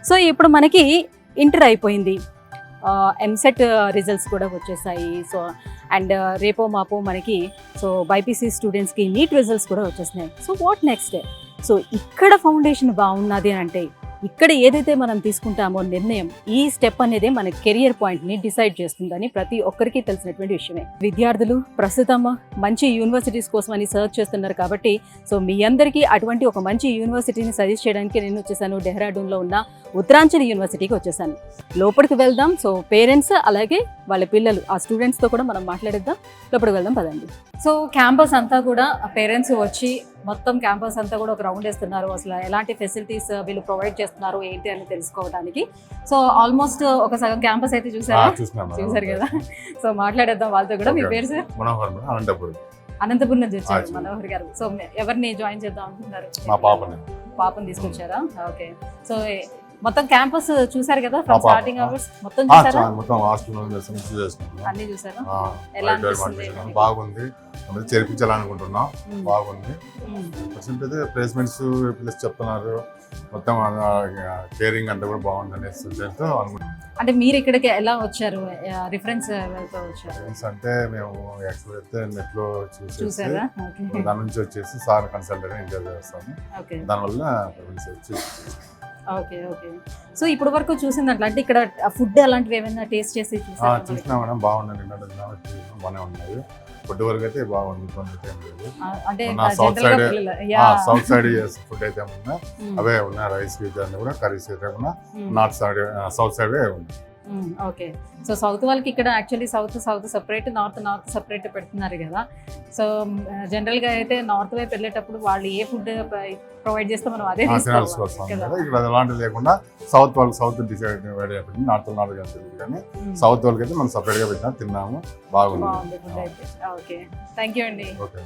So ఇప్పుడు మనకి inter అయిపోయింది, ఎంసెట్ రిజల్ట్స్ కూడా వచ్చేసాయి. సో అండ్ రేపో మాపో మనకి సో బైపీసీ స్టూడెంట్స్కి నీట్ రిజల్ట్స్ కూడా వచ్చేసినాయి. So what next? సో ఇక్కడ ఫౌండేషన్ బాగున్నది అంటే ఇక్కడ ఏదైతే మనం తీసుకుంటామో నిర్ణయం, ఈ స్టెప్ అనేది మన కెరియర్ పాయింట్ని డిసైడ్ చేస్తుందని ప్రతి ఒక్కరికి తెలిసినటువంటి విషయమే. విద్యార్థులు ప్రస్తుతం మంచి యూనివర్సిటీస్ కోసం అని సర్చ్ చేస్తున్నారు కాబట్టి సో మీ అందరికీ అటువంటి ఒక మంచి యూనివర్సిటీని సజెస్ట్ చేయడానికి నేను వచ్చేసాను. డెహ్రాడూన్లో ఉన్న ఉత్తరాంచల్ యూనివర్సిటీకి వచ్చేసాను. లోపలికి వెళ్దాం. సో పేరెంట్స్ అలాగే వాళ్ళ పిల్లలు ఆ స్టూడెంట్స్తో కూడా మనం మాట్లాడిద్దాం. లోపలికి వెళ్దాం పదండి. సో క్యాంపస్ అంతా కూడా పేరెంట్స్ వచ్చి మొత్తం క్యాంపస్ అంతా కూడా ఒక రౌండ్ వేస్తున్నారు. అసలు ఎలాంటి ఫెసిలిటీస్ వీళ్ళు ప్రొవైడ్ చేస్తున్నారు ఏంటి అని తెలుసుకోవడానికి. సో ఆల్మోస్ట్ ఒక సగం క్యాంపస్ అయితే చూసారు కదా. సో మాట్లాడేద్దాం వాళ్ళతో కూడా. మీ పేరు సార్? అనంతపురం నుంచి వచ్చారు మనోహర్ గారు. సో ఎవరిని జాయిన్ చేద్దాం అనుకుంటున్నారు? పాపని తీసుకొచ్చారా? ఓకే. సో మొత్తం క్యాంపస్ చూసారు కదా, ఫ్రమ్ స్టార్టింగ్ అవర్స్ మొత్తం చూసారా? అన్ని చూసారా? ఎలా అనిపిస్తుంది? బాగుంది, చేర్పించాలనుకుంటున్నాం. బాగుంది. ప్లేస్మెంట్స్ ప్లస్ చెప్తున్నారు. మొత్తం కేరింగ్ అంటే కూడా బాగుంది అనేసి అనుకుంటున్నాం. అంటే మీరు ఇక్కడికి ఎలా వచ్చారు? రిఫరెన్స్ వచ్చారు అంటే మేము యాక్చువల్ అయితే నెట్ లో చూసారా? దాని నుంచి వచ్చేసి సార్ కన్సల్టెంట్ ఇంటర్వ్యూ చేస్తాము. దానివల్ల వచ్చి ఓకే. ఓకే. సో ఇప్పుడు వరకు చూసిన దాంట్లో అంటే ఇక్కడ ఫుడ్ అలాంటివి ఏమైనా టేస్ట్ చేసి చూసినా మేడం? బాగుంది, బాగానే ఉన్నాయి. ఫుడ్ వరకు అయితే బాగుంది, అంటే సౌత్ సైడ్ ఫుడ్ అయితే ఉన్నా అవే ఉన్నాయి. రైస్ అన్ని కూడా కర్రీస్ అయితే ఉన్నా నార్త్ సైడ్ సౌత్ సైడ్ ఉంది. ఓకే. సో సౌత్ వాళ్ళకి ఇక్కడ actually south separate, north separate పెడుతున్నారు కదా. సో జనరల్గా అయితే నార్త్ వైపు వెళ్ళేటప్పుడు వాళ్ళు ఏ ఫుడ్ ప్రొవైడ్ చేస్తే మనం అదే ఇక్కడ అలాంటివి లేకుండా సౌత్ వాళ్ళకి సౌత్ డిసైడ్ అయిపోయింది. నార్త్ తెలియదు కానీ సౌత్ వాళ్ళకి అయితే మనం సపరేట్గా పెట్టినా తిన్నాము. బాగుంది. ఓకే. థ్యాంక్ యూ అండి. ఓకే.